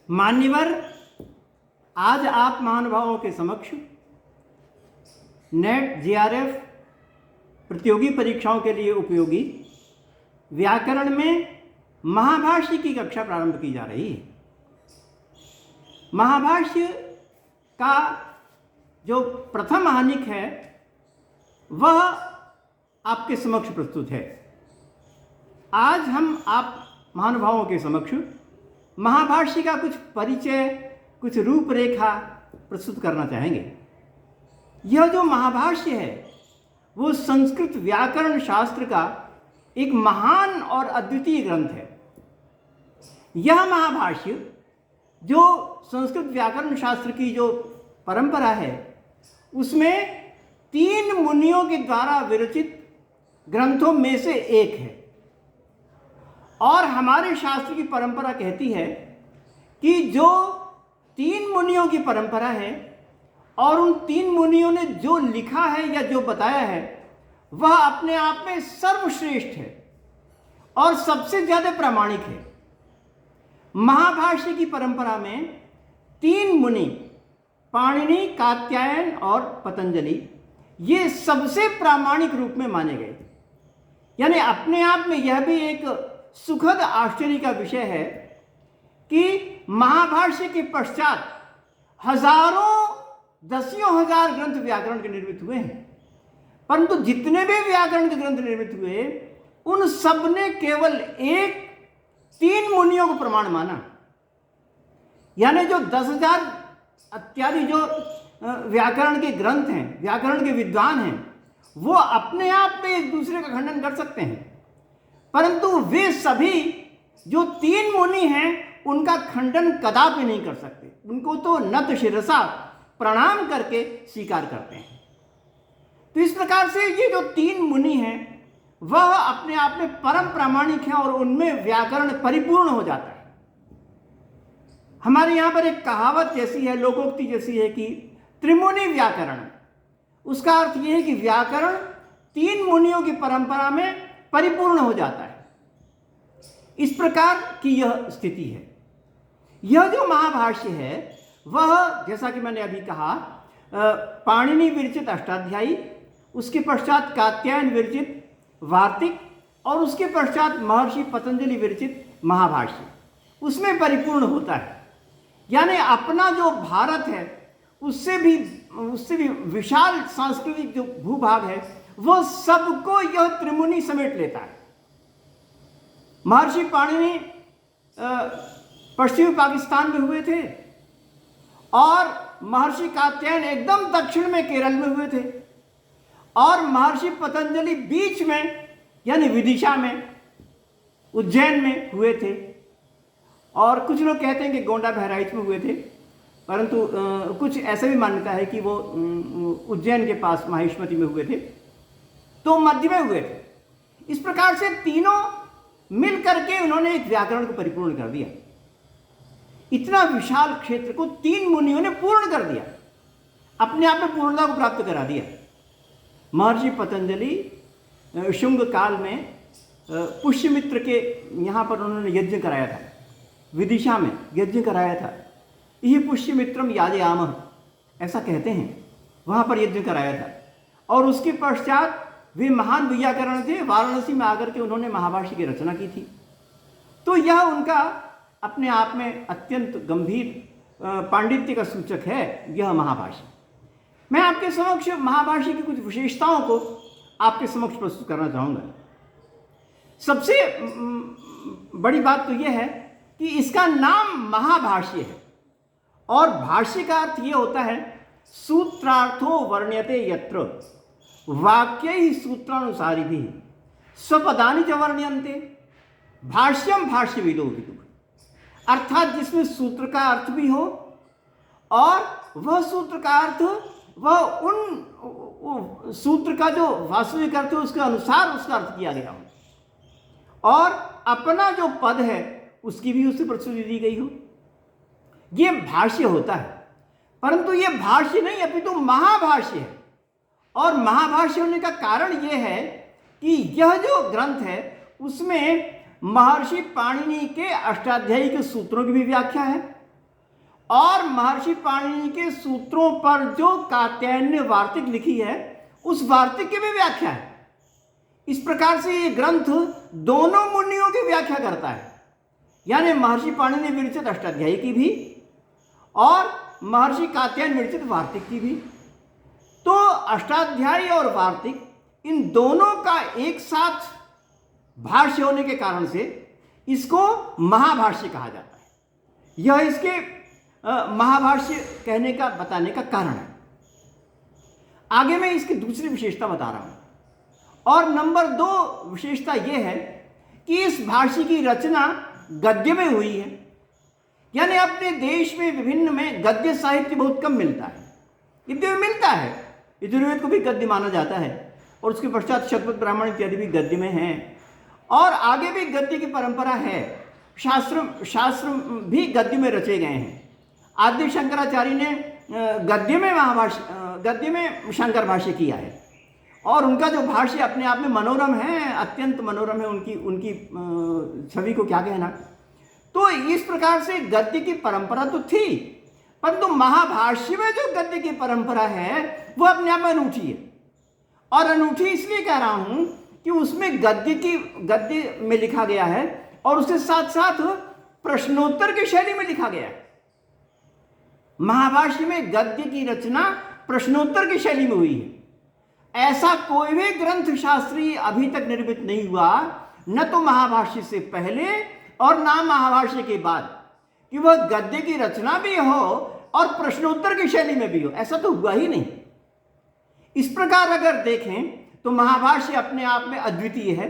मान्यवर, आज आप महानुभावों के समक्ष नेट जेआरएफ प्रतियोगी परीक्षाओं के लिए उपयोगी व्याकरण में महाभाष्य की कक्षा प्रारंभ की जा रही है। महाभाष्य का जो प्रथम आहनिक है वह आपके समक्ष प्रस्तुत है। आज हम आप महानुभावों के समक्ष महाभाष्य का कुछ परिचय, कुछ रूपरेखा प्रस्तुत करना चाहेंगे। यह जो महाभाष्य है वो संस्कृत व्याकरण शास्त्र का एक महान और अद्वितीय ग्रंथ है। यह महाभाष्य जो संस्कृत व्याकरण शास्त्र की जो परंपरा है उसमें 3 मुनियों के द्वारा विरचित ग्रंथों में से एक है। और हमारे शास्त्र की परंपरा कहती है कि जो 3 मुनियों की परंपरा है और उन 3 मुनियों ने जो लिखा है या जो बताया है वह अपने आप में सर्वश्रेष्ठ है और सबसे ज्यादा प्रामाणिक है। महाभाष्य की परंपरा में 3 मुनि, पाणिनि, कात्यायन और पतंजलि, ये सबसे प्रामाणिक रूप में माने गए। यानी अपने आप में यह भी एक सुखद आश्चर्य का विषय है कि महाभाष्य के पश्चात हजारों, दसियों हजार ग्रंथ व्याकरण के निर्मित हुए हैं, परंतु जितने भी व्याकरण के ग्रंथ निर्मित हुए उन सब ने केवल 3 मुनियों को प्रमाण माना। यानी जो 10,000 इत्यादि जो व्याकरण के ग्रंथ हैं, व्याकरण के विद्वान हैं, वो अपने आप में एक दूसरे का खंडन कर सकते हैं, परंतु वे सभी जो 3 मुनि हैं उनका खंडन कदापि नहीं कर सकते। उनको तो नत शिरसा प्रणाम करके स्वीकार करते हैं। तो इस प्रकार से ये जो 3 मुनि हैं वह अपने आप में परम प्रामाणिक हैं और उनमें व्याकरण परिपूर्ण हो जाता है। हमारे यहाँ पर एक कहावत जैसी है, लोकोक्ति जैसी है कि त्रिमुनि व्याकरण। उसका अर्थ यह है कि व्याकरण 3 मुनियों की परंपरा में परिपूर्ण हो जाता है। इस प्रकार की यह स्थिति है। यह जो महाभाष्य है वह, जैसा कि मैंने अभी कहा, पाणिनि विरचित अष्टाध्यायी, उसके पश्चात कात्यायन विरचित वार्तिक और उसके पश्चात महर्षि पतंजलि विरचित महाभाष्य, उसमें परिपूर्ण होता है। यानी अपना जो भारत है उससे भी विशाल सांस्कृतिक जो भूभाग है वो सबको यह त्रिमुनि समेट लेता है। महर्षि पाणिनि पश्चिमी पाकिस्तान में हुए थे और महर्षि कात्यायन एकदम दक्षिण में केरल में हुए थे और महर्षि पतंजलि बीच में यानी विदिशा में, उज्जैन में हुए थे। और कुछ लोग कहते हैं कि गोंडा बहराइच में हुए थे, परंतु कुछ ऐसा भी मान्यता है कि वो उज्जैन के पास माहिष्मति में हुए थे, तो मध्य में हुए थे। इस प्रकार से तीनों मिल करके उन्होंने एक व्याकरण को परिपूर्ण कर दिया। इतना विशाल क्षेत्र को 3 मुनियों ने पूर्ण कर दिया, अपने आप में पूर्णता को प्राप्त करा दिया। महर्षि पतंजलि शुंग काल में पुष्यमित्र के यहाँ पर उन्होंने यज्ञ कराया था, विदिशा में यज्ञ कराया था। यह पुष्यमित्रम याजयामः ऐसा कहते हैं, वहाँ पर यज्ञ कराया था। और उसके पश्चात वे महान व्याकरण थे, वाराणसी में आकर के उन्होंने महाभाष्य की रचना की थी। तो यह उनका अपने आप में अत्यंत गंभीर पांडित्य का सूचक है यह महाभाष्य। मैं आपके समक्ष महाभाष्य की कुछ विशेषताओं को आपके समक्ष प्रस्तुत करना चाहूँगा। सबसे बड़ी बात तो यह है कि इसका नाम महाभाष्य है और भाष्य का अर्थ यह होता है सूत्रार्थो वर्ण्यते यत्र वाक्यैः सूत्रानुसारिभिः स्वपदानि च वर्ण्यन्ते भाष्यम भाष्यविदो विदुः। अर्थात जिसमें सूत्र का अर्थ भी हो और वह सूत्र का अर्थ वह उन सूत्र का जो वास्तविक अर्थ है उसके अनुसार उसका अर्थ किया गया हो और अपना जो पद है उसकी भी उससे प्रस्तुति दी गई हो। यह भाष्य होता है, परंतु यह भाष्य नहीं अपितु महाभाष्य है। और महाभाष्य होने का कारण यह है कि यह जो ग्रंथ है उसमें महर्षि पाणिनि के अष्टाध्यायी के सूत्रों की भी व्याख्या है और महर्षि पाणिनि के सूत्रों पर जो कात्यायन ने वार्तिक लिखी है उस वार्तिक की भी व्याख्या है। इस प्रकार से ये ग्रंथ दोनों मुनियों की व्याख्या करता है, यानी महर्षि पाणिनि विरचित अष्टाध्यायी की भी और महर्षि कात्यायन विरचित वार्तिक की भी। तो अष्टाध्यायी और वार्तिक इन दोनों का एक साथ भाष्य होने के कारण से इसको महाभाष्य कहा जाता है। यह इसके महाभाष्य कहने का बताने का कारण है। आगे मैं इसकी दूसरी विशेषता बता रहा हूं। और नंबर 2 विशेषता यह है कि इस भाष्य की रचना गद्य में हुई है, यानी अपने देश में विभिन्न में गद्य साहित्य बहुत कम मिलता है। गद्य में मिलता है, यजुर्वेद को भी गद्य माना जाता है और उसके पश्चात शतपथ ब्राह्मण इत्यादि भी गद्य में हैं और आगे भी गद्य की परंपरा है। शास्त्र भी गद्य में रचे गए हैं। आदि शंकराचार्य ने गद्य में शंकर भाष्य किया है और उनका जो भाष्य अपने आप में मनोरम है, अत्यंत मनोरम है। उनकी छवि को क्या कहना। तो इस प्रकार से गद्य की परंपरा तो थी, परंतु महाभाष्य में जो गद्य की परंपरा है वो अपने आप में अनूठी है। और अनूठी इसलिए कह रहा हूं कि उसमें गद्य में लिखा गया है और उसके साथ साथ प्रश्नोत्तर की शैली में लिखा गया है। महाभाष्य में गद्य की रचना प्रश्नोत्तर की शैली में हुई है। ऐसा कोई भी ग्रंथ शास्त्रीय अभी तक निर्मित नहीं हुआ, न तो महाभाष्य से पहले और न महाभाष्य के बाद, कि वह गद्य की रचना भी हो और प्रश्नोत्तर की शैली में भी हो। ऐसा तो हुआ ही नहीं। इस प्रकार अगर देखें तो महाभाष्य अपने आप में अद्वितीय है,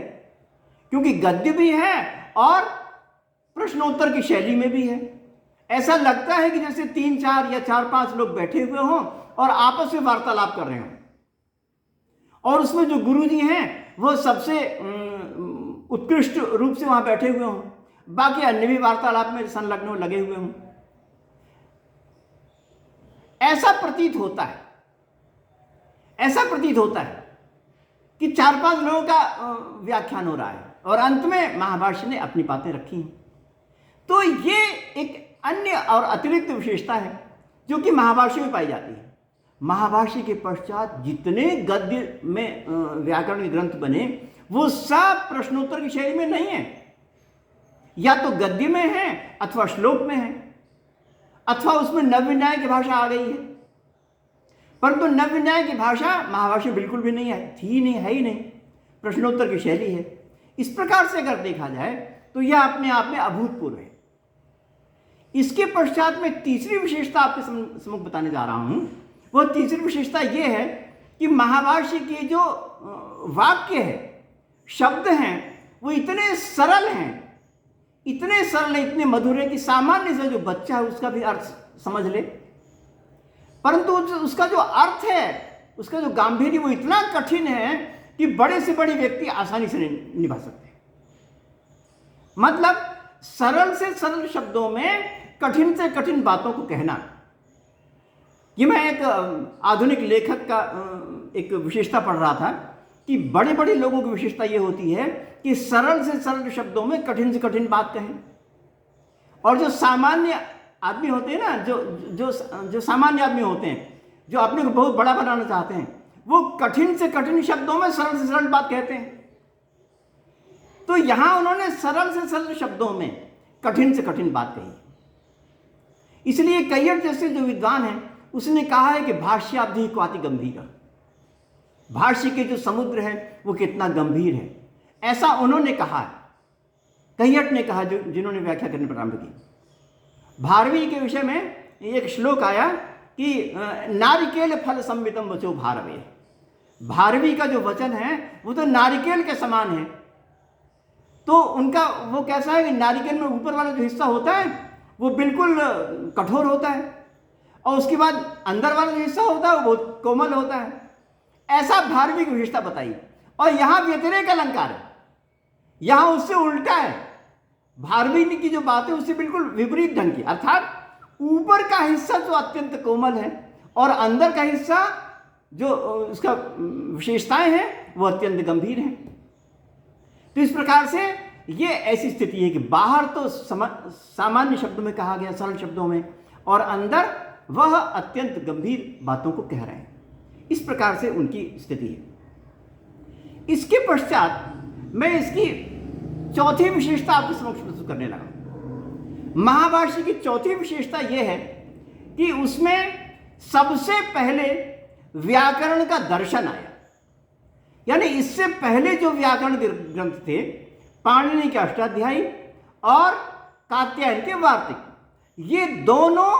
क्योंकि गद्य भी है और प्रश्नोत्तर की शैली में भी है। ऐसा लगता है कि जैसे 3-4 या 4-5 लोग बैठे हुए हों और आपस में वार्तालाप कर रहे हों, और उसमें जो गुरु जी हैं वो सबसे उत्कृष्ट रूप से वहां बैठे हुए हों, बाकी अन्य भी वार्तालाप में संलग्न लगे हुए हों। ऐसा प्रतीत होता है कि 4-5 लोगों का व्याख्यान हो रहा है और अंत में महाभाष्य ने अपनी बातें रखी हैं। तो ये एक अन्य और अतिरिक्त विशेषता है जो कि महाभाष्य में पाई जाती है। महाभाष्य के पश्चात जितने गद्य में व्याकरण के ग्रंथ बने वो सब प्रश्नोत्तर की शैली में नहीं है, या तो गद्य में है अथवा श्लोक में है, अथवा उसमें नव्य न्याय की भाषा आ गई है। परंतु नव्य न्याय की भाषा महाभाष्य बिल्कुल भी नहीं है, थी नहीं, है ही नहीं। प्रश्नोत्तर की शैली है। इस प्रकार से अगर देखा जाए तो यह अपने आप में अभूतपूर्व है। इसके पश्चात में तीसरी विशेषता आपके सम्मुख बताने जा रहा हूं। वह तीसरी विशेषता यह है कि महाभाष्य के जो वाक्य है, शब्द हैं, वो इतने सरल हैं, इतने मधुर हैं कि सामान्य से जो बच्चा है उसका भी अर्थ समझ ले। परंतु उसका जो अर्थ है, उसका जो गांभीर्य, वो इतना कठिन है कि बड़े से बड़े व्यक्ति आसानी से नहीं निभा सकते। मतलब सरल से सरल शब्दों में कठिन से कठिन बातों को कहना। ये मैं एक आधुनिक लेखक का एक विशेषता पढ़ रहा था कि बड़े बड़े लोगों की विशेषता ये होती है कि सरल से सरल शब्दों में कठिन से कठिन बात कहें। और जो सामान्य आदमी होते हैं ना, जो सामान्य आदमी होते हैं, जो अपने को बहुत बड़ा बनाना चाहते हैं, वो कठिन से कठिन शब्दों में सरल से सरल बात कहते हैं। तो यहां उन्होंने सरल से सरल शब्दों में कठिन से कठिन बात कही। इसलिए कैयट जैसे जो विद्वान हैं उसने कहा है कि भाष्याब्धि क्वाति गंभीर। भाष्य के जो समुद्र है वो कितना गंभीर है, ऐसा उन्होंने कहा है। कैयट ने कहा, जिन्होंने व्याख्या करने प्रारंभ की। भारवी के विषय में एक श्लोक आया कि नारिकेल फल संवितम वचो भारवे। भारवी का जो वचन है वो तो नारिकेल के समान है। तो उनका वो कैसा है कि नारिकेल में ऊपर वाला जो हिस्सा होता है वो बिल्कुल कठोर होता है और उसके बाद अंदर वाला जो हिस्सा होता है वो बहुत कोमल होता है। ऐसा भारवी की विशेषता बताई। और यहां व्यतिरेक अलंकार है, यहां उससे उल्टा है। भारवी की जो बात है उससे बिल्कुल विपरीत ढंग की, अर्थात ऊपर का हिस्सा जो अत्यंत कोमल है और अंदर का हिस्सा जो उसका विशेषताएं हैं वो अत्यंत गंभीर हैं। तो इस प्रकार से ये ऐसी स्थिति है कि बाहर तो सामान्य शब्दों में कहा गया, सरल शब्दों में, और अंदर वह अत्यंत गंभीर बातों को कह रहे हैं। इस प्रकार से उनकी स्थिति है। इसके पश्चात मैं इसकी चौथी विशेषता आपके समक्ष प्रस्तुत करने लगा। महाभाष्य की चौथी विशेषता यह है कि उसमें सबसे पहले व्याकरण का दर्शन आया। यानी इससे पहले जो व्याकरण ग्रंथ थे, पाणिनि के अष्टाध्यायी और कात्यायन के वार्तिक, ये दोनों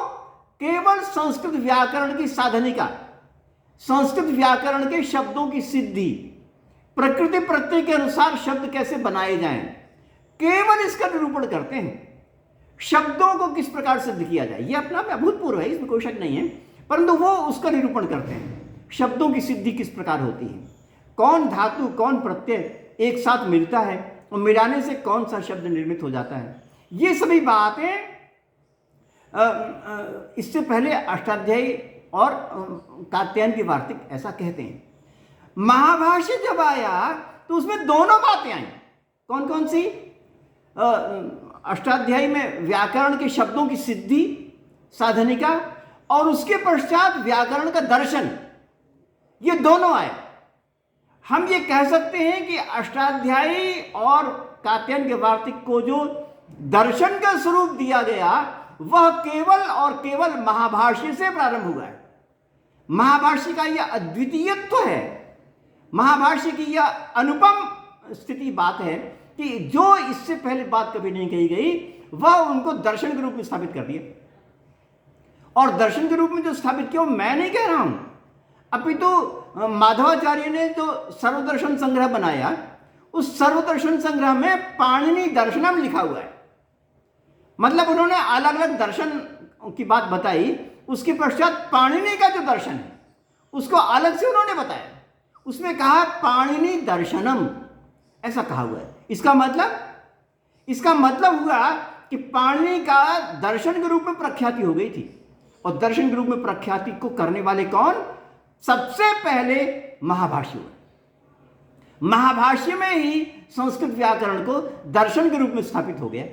केवल संस्कृत व्याकरण की साधनिका, संस्कृत व्याकरण के शब्दों की सिद्धि, प्रकृति प्रत्यय के अनुसार शब्द कैसे बनाए जाएं, केवल इसका निरूपण करते हैं। शब्दों को किस प्रकार सिद्ध किया जाए, यह अपना में अभूतपूर्व है, इसमें कोई शक नहीं है, परंतु वो उसका निरूपण करते हैं। शब्दों की सिद्धि किस प्रकार होती है, कौन धातु कौन प्रत्यय एक साथ मिलता है और मिलाने से कौन सा शब्द निर्मित हो जाता है, ये सभी बातें इससे पहले अष्टाध्यायी और कात्यायन की वार्तिक ऐसा कहते हैं। महाभाष्य जब आया तो उसमें दोनों बातें आई। कौन कौन सी? अष्टाध्यायी में व्याकरण के शब्दों की सिद्धि साधनिका और उसके पश्चात व्याकरण का दर्शन, ये दोनों आए। हम ये कह सकते हैं कि अष्टाध्यायी और कात्यायन के वार्तिक को जो दर्शन का स्वरूप दिया गया वह केवल और केवल महाभाष्य से प्रारंभ हुआ है। महाभाष्य का यह अद्वितीयत्व है, महाभाष्य की यह अनुपम स्थिति बात है कि जो इससे पहले बात कभी नहीं कही गई वह उनको दर्शन के रूप में स्थापित कर दिया। और दर्शन के रूप में जो स्थापित किया मैं नहीं कह रहा हूं, अपितु माधवाचार्य ने जो सर्वदर्शन संग्रह बनाया, उस सर्वदर्शन संग्रह में पाणिनि दर्शनम लिखा हुआ है। मतलब उन्होंने अलग अलग दर्शन की बात बताई, उसके पश्चात पाणिनि का जो दर्शन है उसको अलग से उन्होंने बताया। उसमें कहा पाणिनि दर्शनम, ऐसा कहा हुआ है। इसका मतलब हुआ कि पाणिनि का दर्शन के रूप में प्रख्याति हो गई थी। और दर्शन के रूप में प्रख्याति को करने वाले कौन? सबसे पहले महाभाष्य हुए। महाभाष्य में ही संस्कृत व्याकरण को दर्शन के रूप में स्थापित हो गया।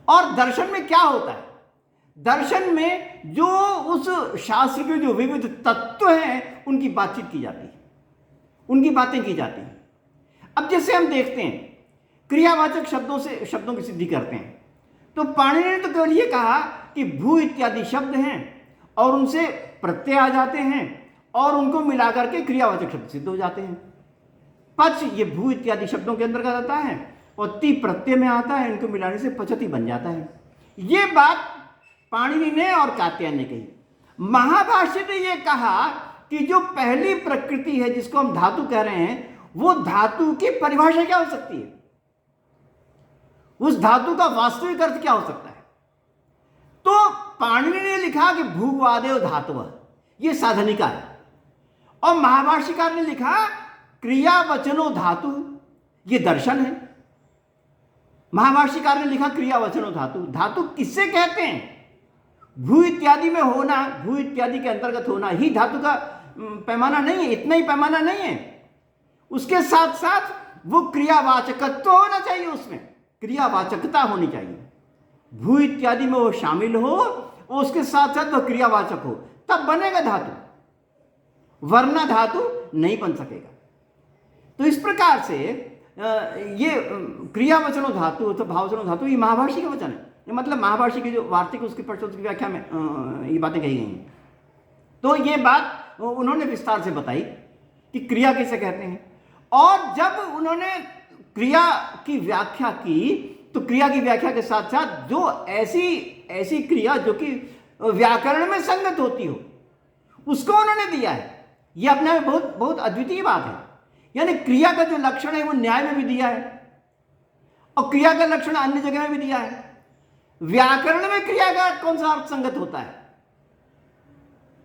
और दर्शन में क्या होता है? दर्शन में जो उस शास्त्र के जो विविध तत्व हैं उनकी बातचीत की जाती है, उनकी बातें की जाती हैं। अब जैसे हम देखते हैं क्रियावाचक शब्दों से शब्दों की सिद्धि करते हैं, तो पाणिनि ने तो केवल ये कहा कि भू इत्यादि शब्द हैं और उनसे प्रत्यय आ जाते हैं और उनको मिलाकर के क्रियावाचक शब्द सिद्ध हो जाते हैं। पच ये भू इत्यादि शब्दों के अंतर्गत आता है और ती प्रत्यय में आता है, इनको मिलाने से पचति बन जाता है। ये बात पाणिनि ने और कात्यायन ने कही। महाभाष्य ने यह कहा कि जो पहली प्रकृति है जिसको हम धातु कह रहे हैं, वो धातु की परिभाषा क्या हो सकती है, उस धातु का वास्तविक अर्थ क्या हो सकता है। तो पाणिनि ने लिखा कि भूवादेव धातु, ये साधनिका है। और महाभाष्यकार ने लिखा क्रियावचनो धातु, ये दर्शन है। महाभाष्यकार ने लिखा क्रियावचनो धातु। धातु किससे कहते हैं? भू इत्यादि में होना, भू इत्यादि के अंतर्गत होना ही धातु का पैमाना नहीं है, इतना ही पैमाना नहीं है। उसके साथ साथ वो क्रियावाचकत्व होना चाहिए, उसमें क्रियावाचकता होनी चाहिए। भू इत्यादि में वो शामिल हो और उसके साथ साथ वो क्रियावाचक हो, तब बनेगा धातु, वरना धातु नहीं बन सकेगा। तो इस प्रकार से ये क्रियावचनो धातु तो भाववचनो धातु, ये महाभाष्य का वचन है। मतलब महाभाष्य की जो वार्तिक उसकी पश्चात की व्याख्या में ये बातें कही गई हैं। तो ये बात उन्होंने विस्तार से बताई कि क्रिया किसे कहते हैं। और जब उन्होंने क्रिया की व्याख्या की, तो क्रिया की व्याख्या के साथ साथ जो ऐसी क्रिया जो कि व्याकरण में संगत होती हो, उसको उन्होंने दिया है। यह अपने में बहुत बहुत अद्वितीय बात है। यानी क्रिया का जो लक्षण है वो न्याय में भी दिया है और क्रिया का लक्षण अन्य जगह में भी दिया है। व्याकरण में क्रिया का कौन सा अर्थ संगत होता है?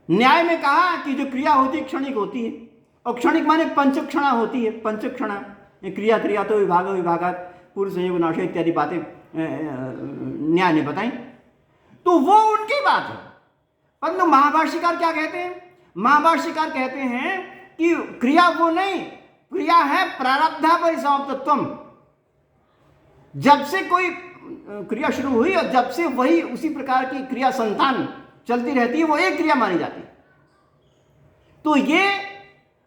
न्याय में कहा कि जो क्रिया होती है क्षणिक होती है, और क्षणिक माने पंचक्षणा होती है। पंचक्षणा क्रिया क्रिया तो विभाग विभागात पूर्व संयोग नाश इत्यादि बातें न्याय ने बताई। तो वो उनकी बात है। परंतु महाभाष्यकार क्या कहते हैं? महाभाष्यकार कहते हैं कि क्रिया वो नहीं, क्रिया है प्रारब्धा परिसमाप्तत्वम। जब से कोई क्रिया शुरू हुई और जब से वही उसी प्रकार की क्रिया संतान चलती रहती है, वो एक क्रिया मानी जाती है। तो ये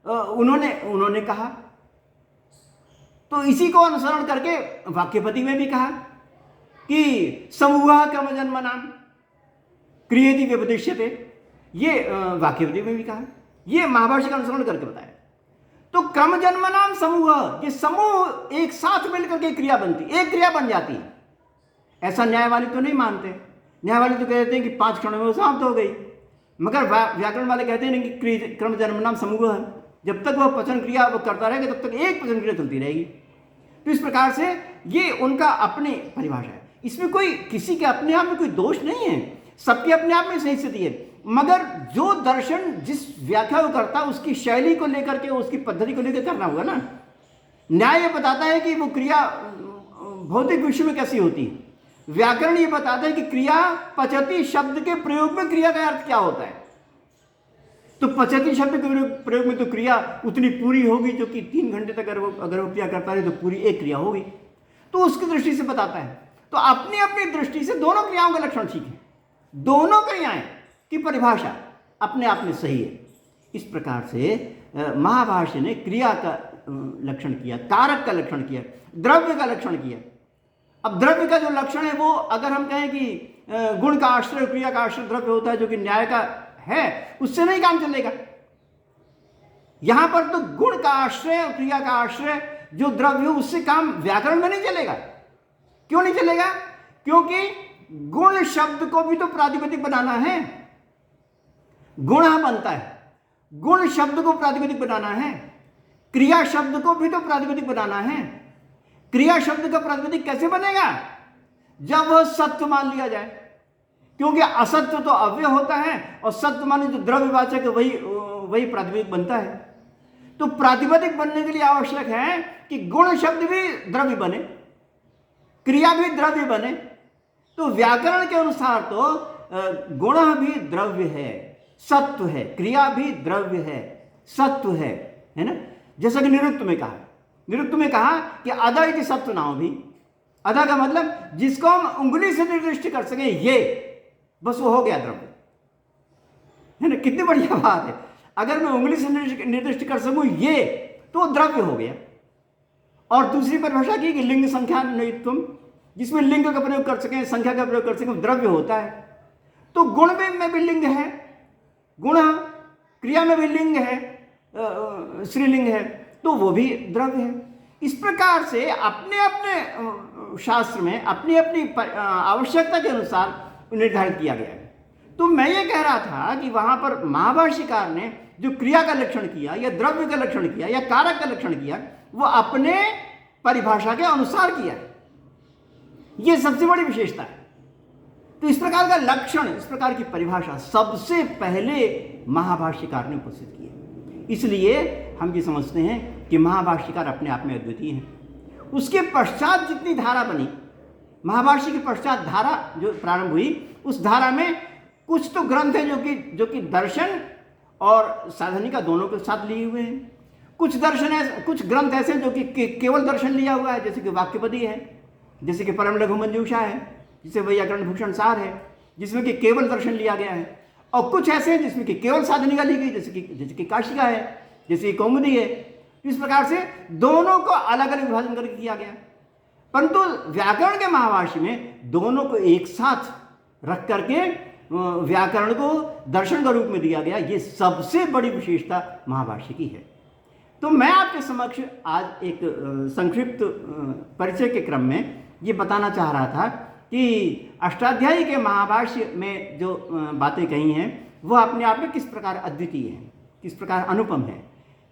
उन्होंने कहा। तो इसी को अनुसरण करके वाक्यपति में भी कहा कि समूह क्रम जन्म नाम क्रियेति व्यपदिश्यते, ये वाक्यपति में भी कहा, ये महाभाष्य का अनुसरण करके बताया। तो क्रम जन्म नाम समूह, ये समूह एक साथ मिलकर के क्रिया बनती, एक क्रिया बन जाती है। ऐसा न्यायवादी तो नहीं मानते। न्यायवादी तो कहते हैं कि 5 क्षणों में वो समाप्त हो गई, मगर व्याकरण वाले कहते हैं कि क्रम जन्म नाम समूह है, जब तक वह पचन क्रिया वो करता रहेगा तब तक एक पचन क्रिया चलती रहेगी। तो इस प्रकार से ये उनका अपनी परिभाषा है। इसमें कोई किसी के अपने आप में कोई दोष नहीं है, सबके अपने आप में सही स्थिति है। मगर जो दर्शन जिस व्याख्या को करता है उसकी शैली को लेकर के, उसकी पद्धति को लेकर करना होगा ना। न्याय ये बताता है कि वो क्रिया भौतिक विश्व में कैसी होती है, व्याकरण ये बताता है कि क्रिया पचति शब्द के प्रयोग में क्रिया का अर्थ क्या होता है। तो पचति शब्द के प्रयोग में तो क्रिया उतनी पूरी होगी जो कि 3 घंटे तक अगर वो क्रिया करता है तो पूरी एक क्रिया होगी। तो उसकी दृष्टि से बताता है। तो अपनी अपनी दृष्टि से दोनों क्रियाओं का लक्षण ठीक है, दोनों क्रियाएं की परिभाषा अपने आप में सही है। इस प्रकार से महाभाष्य ने क्रिया का लक्षण किया, कारक का लक्षण किया, द्रव्य का लक्षण किया। अब द्रव्य का जो लक्षण है वो अगर हम कहें कि गुण का आश्रय क्रिया का आश्रय द्रव्य होता है जो कि न्याय का है, उससे नहीं काम चलेगा। यहां पर तो गुण का आश्रय और क्रिया का आश्रय जो द्रव्य हो उससे काम व्याकरण में नहीं चलेगा। क्यों नहीं चलेगा? क्योंकि गुण शब्द को भी तो प्रातिपदिक बनाना है, गुण बनता है, गुण शब्द को प्रातिपदिक बनाना है, क्रिया शब्द को भी तो प्रातिपदिक बनाना है। क्रिया शब्द का प्रातिपदिक कैसे बनेगा? जब वह सत्व मान लिया जाए, क्योंकि असत्व तो अव्यय होता है और सत्व माने जो द्रव्यवाचक है वही प्रातिपदिक बनता है। तो प्रातिपदिक बनने के लिए आवश्यक है कि गुण शब्द भी द्रव्य बने, क्रिया भी द्रव्य बने। तो व्याकरण के अनुसार तो गुण भी द्रव्य है, सत्व है, क्रिया भी द्रव्य है, सत्व है ना। जैसा कि निरुक्त में कहा, निरुक्त में कहा कि अदा इति सत्व नाम भी। अदा का मतलब जिसको हम उंगली से निर्दिष्ट कर सके, ये बस वो हो गया द्रव्य, है ना। कितनी बढ़िया बात है। अगर मैं उंगली से निर्दिष्ट कर सकूं ये, तो द्रव्य हो गया। और दूसरी परिभाषा की कि लिंग संख्या नयित्वम, जिसमें लिंग का प्रयोग कर सकें, संख्या का प्रयोग कर सकें, द्रव्य होता है। तो गुण में भी लिंग है, गुण, क्रिया में भी लिंग है, स्त्रीलिंग है, तो वो भी द्रव्य है। इस प्रकार से अपने अपने शास्त्र में अपनी अपनी आवश्यकता के अनुसार निर्धारित किया गया है। तो मैं ये कह रहा था कि वहां पर महाभाष्यकार ने जो क्रिया का लक्षण किया या द्रव्य का लक्षण किया या कारक का लक्षण किया, वो अपने परिभाषा के अनुसार किया है। ये सबसे बड़ी विशेषता है। तो इस प्रकार का लक्षण, इस प्रकार की परिभाषा सबसे पहले महाभाष्यकार ने उपस्थित की है। इसलिए हम ये समझते हैं कि महाभाष्यकार अपने आप में अद्वितीय हैं। उसके पश्चात जितनी धारा बनी, महाभाष्य के पश्चात धारा जो प्रारंभ हुई, उस धारा में कुछ तो ग्रंथ है जो कि दर्शन और साधनिका दोनों के साथ लिए हुए हैं। कुछ दर्शन है, कुछ ग्रंथ ऐसे जो कि केवल दर्शन लिया हुआ है, जैसे कि वाक्यपदी है, जैसे कि परम लघु मंजूषा है, जिसे व्याकरण भूषण सार है, जिसमें कि केवल दर्शन लिया गया है। और कुछ ऐसे हैं जिसमें कि केवल साधनिका ली गई, जैसे कि काशिका है, जैसे कि कौमुदी है। इस प्रकार से दोनों को अलग अलग विभाजन करके किया गया। परंतु व्याकरण के महाभाष्य में दोनों को एक साथ रख करके व्याकरण को दर्शन का रूप में दिया गया। ये सबसे बड़ी विशेषता महाभाष्य की है। तो मैं आपके समक्ष आज एक संक्षिप्त परिचय के क्रम में ये बताना चाह रहा था कि अष्टाध्यायी के महाभाष्य में जो बातें कही हैं वो अपने आप में किस प्रकार अद्वितीय हैं, किस प्रकार अनुपम है।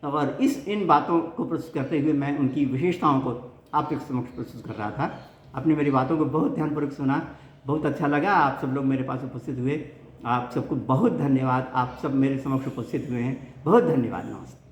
और इन बातों को प्रस्तुत करते हुए मैं उनकी विशेषताओं को आपके समक्ष प्रस्तुत कर रहा था। आपने मेरी बातों को बहुत ध्यानपूर्वक सुना, बहुत अच्छा लगा। आप सब लोग मेरे पास उपस्थित हुए, आप सबको बहुत धन्यवाद। आप सब मेरे समक्ष उपस्थित हुए हैं, बहुत धन्यवाद। नमस्ते।